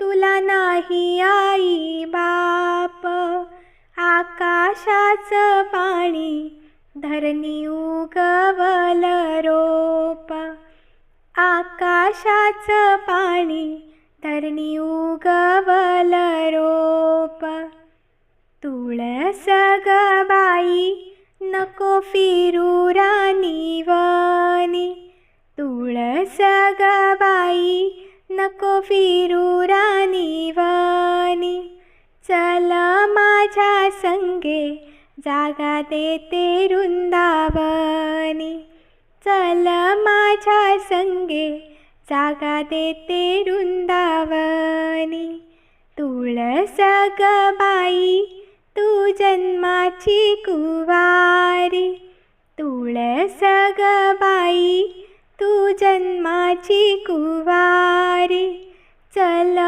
तुला नाही आई बाप. आकाशाचं पाणी धरणी उगवल रोप. आकाशाचं पाणी धरणी उगवल रोप. तुळस ग बाई नको फिरू रानी वनी. तुळस ग बाई नको फिरू रानी वनी. चल माझ्या संगे जागा देते वृंदावनी. चल माझ्या संगे जागा देते वृंदावनी. तुळस ग बाई तू जन्माची कुवारी. तुळस ग बाई तू जन्माची कुवारी. चल